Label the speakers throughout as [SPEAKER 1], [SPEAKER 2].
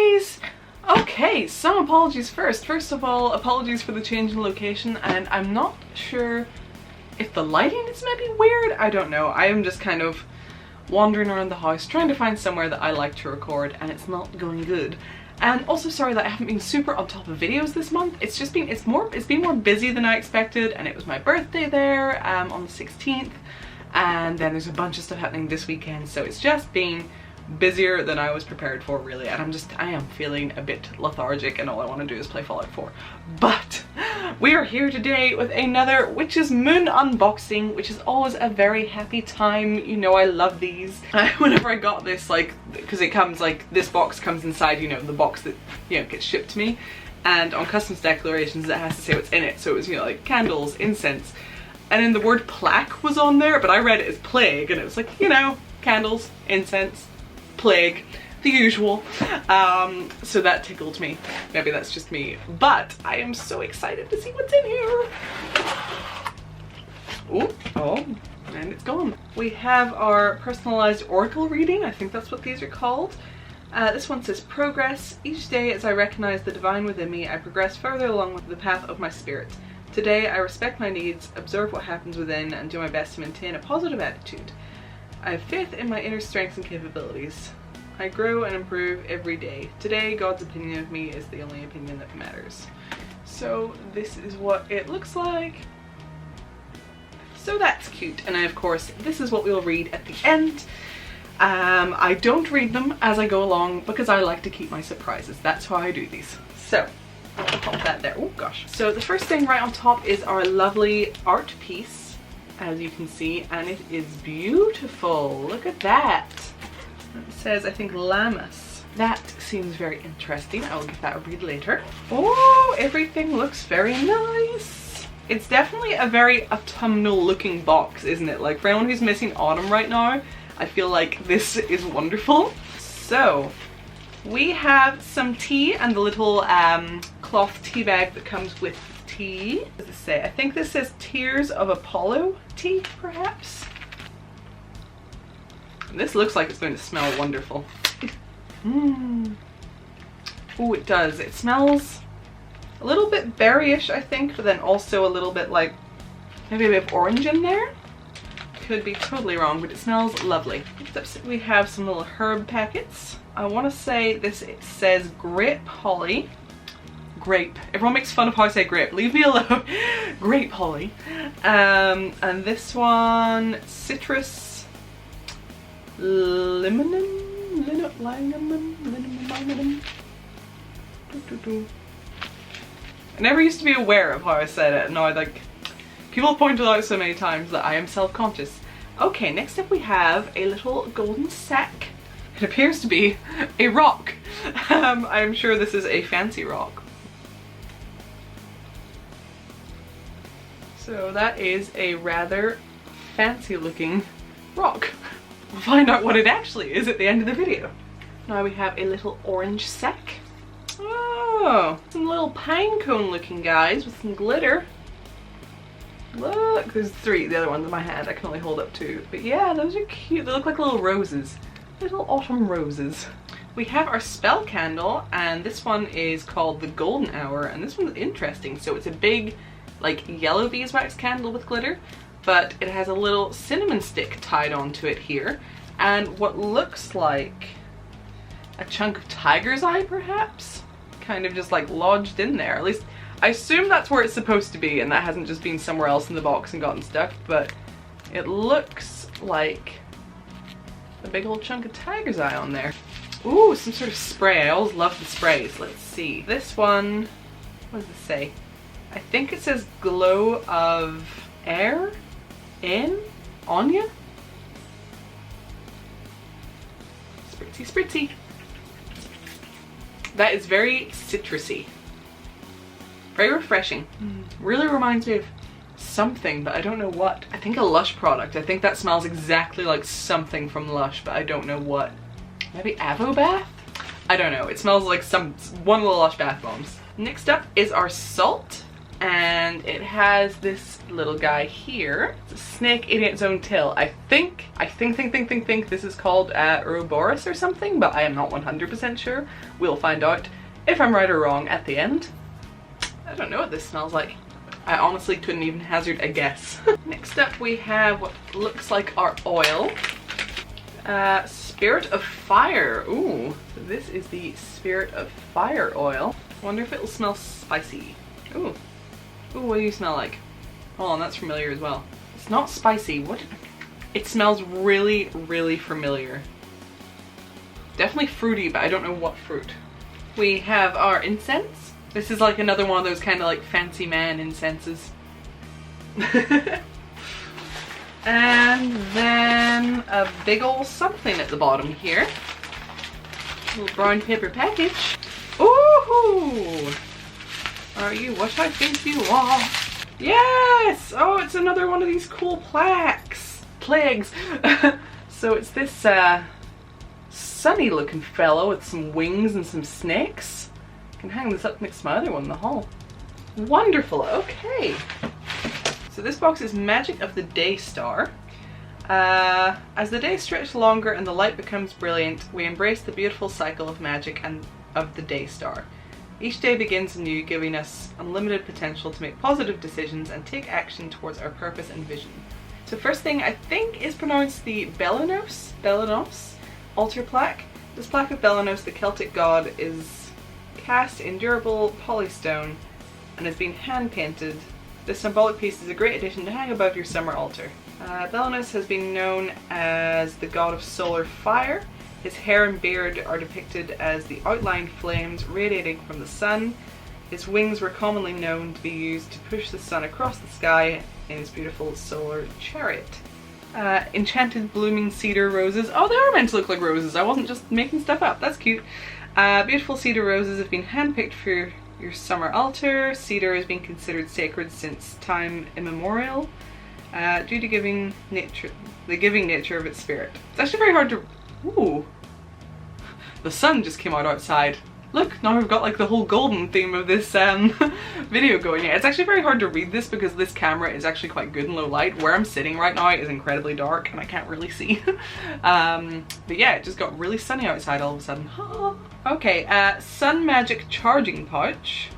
[SPEAKER 1] guys! Okay, some apologies first. First of all, apologies for the change in location, and I'm not sure if the lighting is maybe weird. I don't know. I am just kind of wandering around the house trying to find somewhere that I like to record, and it's not going good. And also sorry that I haven't been super on top of videos this month. It's been more busy than I expected, and it was my birthday there on the 16th, and then there's a bunch of stuff happening this weekend, so it's just been busier than I was prepared for, really. And I am feeling a bit lethargic, and all I want to do is play Fallout 4. But we are here today with another Witch's Moon unboxing, which is always a very happy time. You know I love these. Whenever I got this, like, because it comes like, this box comes inside, you know, the box that, you know, gets shipped to me, and on customs declarations it has to say what's in it. So it was, you know, like candles, incense, and then the word plaque was on there, but I read it as plague, and it was like, you know, candles, incense, plague, the usual. So that tickled me. Maybe that's just me, but I am so excited to see what's in here. Ooh, oh, and it's gone. We have our personalized oracle reading. I think that's what these are called. This one says, progress. Each day as I recognize the divine within me, I progress further along with the path of my spirit. Today I respect my needs, observe what happens within, and do my best to maintain a positive attitude. I have faith in my inner strengths and capabilities. I grow and improve every day. Today, God's opinion of me is the only opinion that matters. So this is what it looks like. So that's cute. And of course, this is what we'll read at the end. I don't read them as I go along because I like to keep my surprises. That's how I do these. So I'll pop that there. Oh gosh. So the first thing right on top is our lovely art piece, as you can see, and it is beautiful. Look at that. It says, I think, Lammas. That seems very interesting. I will give that a read later. Oh, everything looks very nice. It's definitely a very autumnal looking box, isn't it? Like, for anyone who's missing autumn right now, I feel like this is wonderful. So we have some tea and the little cloth tea bag that comes with tea. What does it say? I think this says Tears of Apollo tea, perhaps. And this looks like it's going to smell wonderful. Oh, it does. It smells a little bit berryish, I think, but then also a little bit like maybe a bit of orange in there. Could be totally wrong, but it smells lovely. Next up, we have some little herb packets. I want to say this, it says grape holly. Grape. Everyone makes fun of how I say grape. Leave me alone. Grape holly. And this one, citrus limonum. I never used to be aware of how I said it. Now, like, people have pointed out so many times that I am self-conscious. Okay, next up we have a little golden sack. It appears to be a rock. I'm sure this is a fancy rock. So that is a rather fancy looking rock. We'll find out what it actually is at the end of the video. Now we have a little orange sack. Oh, some little pine cone looking guys with some glitter. Look, there's three. The other one's in my hand. I can only hold up two. But yeah, those are cute. They look like little roses. Little autumn roses. We have our spell candle, and this one is called the Golden Hour, and this one's interesting. So it's a big, like, yellow beeswax candle with glitter, but it has a little cinnamon stick tied onto it here, and what looks like a chunk of tiger's eye, perhaps? Kind of just like lodged in there. At least I assume that's where it's supposed to be, and that hasn't just been somewhere else in the box and gotten stuck, but it looks like a big old chunk of tiger's eye on there. Ooh, some sort of spray. I always love the sprays. Let's see. This one, what does it say? I think it says glow of air in Anya. Spritzy, spritzy. That is very citrusy. Very refreshing. Really reminds me of something, but I don't know what. I think a Lush product. I think that smells exactly like something from Lush, but I don't know what. Maybe Avobath? I don't know. It smells like one of the Lush bath bombs. Next up is our salt. And it has this little guy here. It's a snake eating its own tail. I think this is called Ouroboros or something, but I am not 100% sure. We'll find out if I'm right or wrong at the end. I don't know what this smells like. I honestly couldn't even hazard a guess. Next up we have what looks like our oil. Spirit of Fire. Ooh, so this is the Spirit of Fire oil. Wonder if it'll smell spicy. Ooh. Ooh, what do you smell like? Oh, and that's familiar as well. It's not spicy. What? It smells really, really familiar. Definitely fruity, but I don't know what fruit. We have our incense. This is like another one of those kind of like fancy man incenses. And then a big ol' something at the bottom here. A little brown paper package. Ooh! Are you what I think you are? Yes! Oh, it's another one of these cool plagues. So it's this sunny looking fellow with some wings and some snakes. I can hang this up next to my other one in the hall. Wonderful, okay. So this box is Magic of the Day Star. As the day stretches longer and the light becomes brilliant, we embrace the beautiful cycle of magic and of the day star. Each day begins anew, giving us unlimited potential to make positive decisions and take action towards our purpose and vision. So first thing I think is pronounced the Belenos altar plaque. This plaque of Belenos, the Celtic god, is cast in durable polystone and has been hand painted. This symbolic piece is a great addition to hang above your summer altar. Belenos has been known as the god of solar fire. His hair and beard are depicted as the outlined flames radiating from the sun. His wings were commonly known to be used to push the sun across the sky in his beautiful solar chariot. Enchanted blooming cedar roses. Oh, they are meant to look like roses. I wasn't just making stuff up. That's cute. Beautiful cedar roses have been handpicked for your summer altar. Cedar has been considered sacred since time immemorial, due to the giving nature of its spirit. It's actually very hard to... Ooh. The sun just came out outside. Look, now we've got like the whole golden theme of this video going here. It's actually very hard to read this because this camera is actually quite good in low light. Where I'm sitting right now is incredibly dark and I can't really see. But yeah, it just got really sunny outside all of a sudden. Okay, Sun Magic Charging Pouch.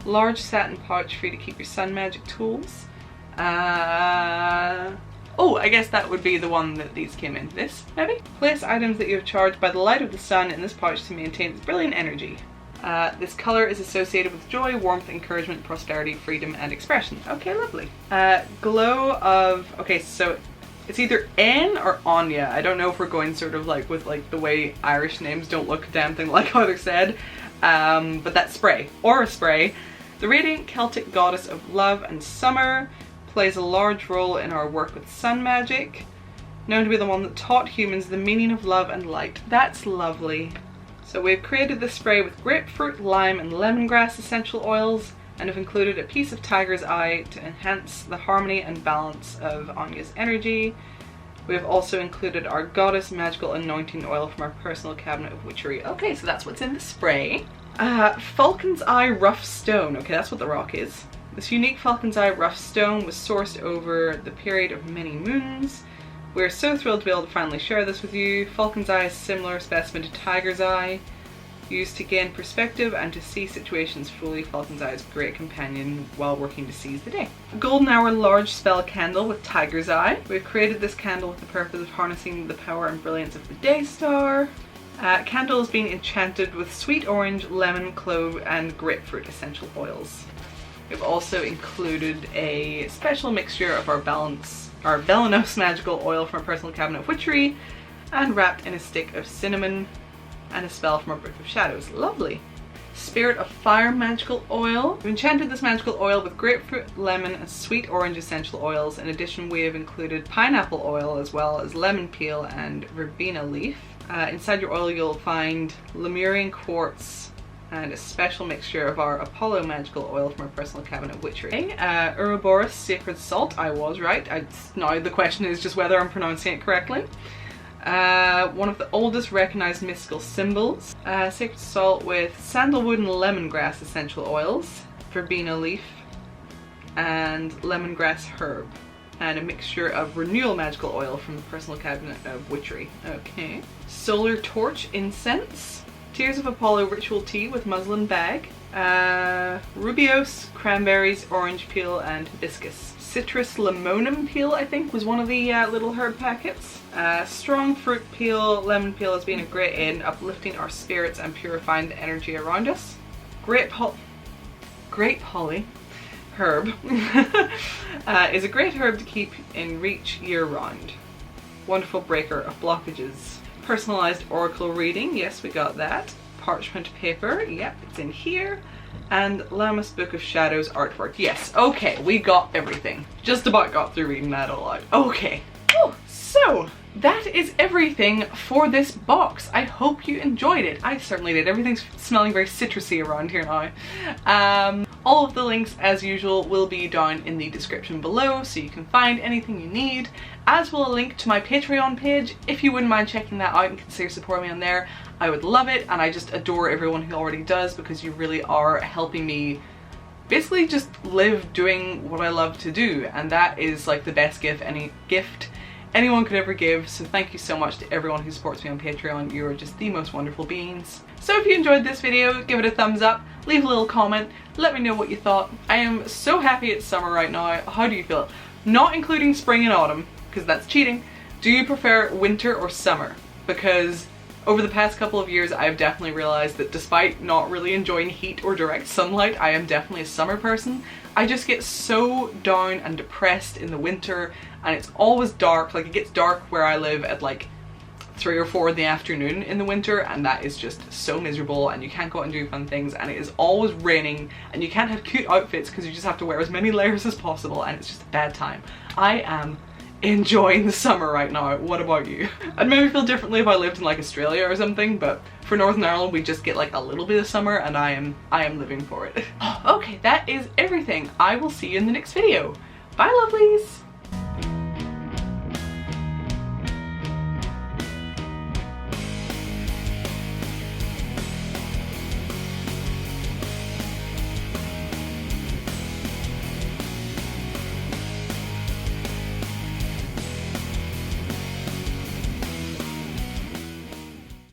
[SPEAKER 1] Large satin pouch for you to keep your sun magic tools. Oh, I guess that would be the one that these came in. This, maybe? Place items that you have charged by the light of the sun in this pouch to maintain its brilliant energy. This color is associated with joy, warmth, encouragement, prosperity, freedom, and expression. Okay, lovely. Glow of... Okay, so it's either N or Anya. I don't know if we're going sort of like with like the way Irish names don't look a damn thing like how they're said. But that spray, Aura Spray. The radiant Celtic goddess of love and summer, plays a large role in our work with sun magic, known to be the one that taught humans the meaning of love and light. That's lovely. So we've created this spray with grapefruit, lime and lemongrass essential oils and have included a piece of tiger's eye to enhance the harmony and balance of Anya's energy. We have also included our goddess magical anointing oil from our personal cabinet of witchery. Okay, so that's what's in the spray. Falcon's Eye Rough Stone. Okay, that's what the rock is. This unique Falcon's Eye rough stone was sourced over the period of many moons. We're so thrilled to be able to finally share this with you. Falcon's Eye is a similar specimen to Tiger's Eye. Used to gain perspective and to see situations fully, Falcon's Eye is a great companion while working to seize the day. A golden hour large spell candle with Tiger's Eye. We've created this candle with the purpose of harnessing the power and brilliance of the day star. Candle is being enchanted with sweet orange, lemon, clove and grapefruit essential oils. We've also included a special mixture of our Belenos magical oil from our personal cabinet of witchery and wrapped in a stick of cinnamon and a spell from our Book of Shadows. Lovely. Spirit of Fire magical oil. We've enchanted this magical oil with grapefruit, lemon and sweet orange essential oils. In addition, we have included pineapple oil as well as lemon peel and verbena leaf. Inside your oil you'll find Lemurian quartz and a special mixture of our Apollo magical oil from our personal cabinet of witchery. Ouroboros Sacred Salt. I was right. Now the question is just whether I'm pronouncing it correctly. One of the oldest recognized mystical symbols. Sacred salt with sandalwood and lemongrass essential oils. verbena leaf, and lemongrass herb, and a mixture of renewal magical oil from the personal cabinet of Witchery. Okay. Solar torch incense, tears of Apollo ritual tea with muslin bag, rubiose, cranberries, orange peel, and hibiscus. Citrus limonum peel, I think, was one of the little herb packets. Strong fruit peel, lemon peel has been a great aid in uplifting our spirits and purifying the energy around us. Grape holly herb is a great herb to keep in reach year round. Wonderful breaker of blockages. Personalized oracle reading, yes, we got that. Parchment paper, yep, it's in here. And Lammas Book of Shadows artwork, yes, okay, we got everything. Just about got through reading that all out. Okay, whew. So that is everything for this box. I hope you enjoyed it. I certainly did. Everything's smelling very citrusy around here now. All of the links, as usual, will be down in the description below, so you can find anything you need, as will a link to my Patreon page. If you wouldn't mind checking that out and consider supporting me on there, I would love it, and I just adore everyone who already does, because you really are helping me basically just live doing what I love to do, and that is like the best gift anyone could ever give. So thank you so much to everyone who supports me on Patreon. You are just the most wonderful beings. So if you enjoyed this video, give it a thumbs up, leave a little comment, let me know what you thought. I am so happy it's summer right now. How do you feel? Not including spring and autumn, because that's cheating. Do you prefer winter or summer? Because over the past couple of years, I've definitely realized that despite not really enjoying heat or direct sunlight, I am definitely a summer person. I just get so down and depressed in the winter, and it's always dark. Like, it gets dark where I live at like 3 or 4 in the afternoon in the winter, and that is just so miserable, and you can't go out and do fun things, and it is always raining, and you can't have cute outfits because you just have to wear as many layers as possible, and it's just a bad time. I am enjoying the summer right now. What about you? I'd maybe feel differently if I lived in like Australia or something, but for Northern Ireland we just get like a little bit of summer, and I am living for it. Okay, that is everything. I will see you in the next video. Bye, lovelies!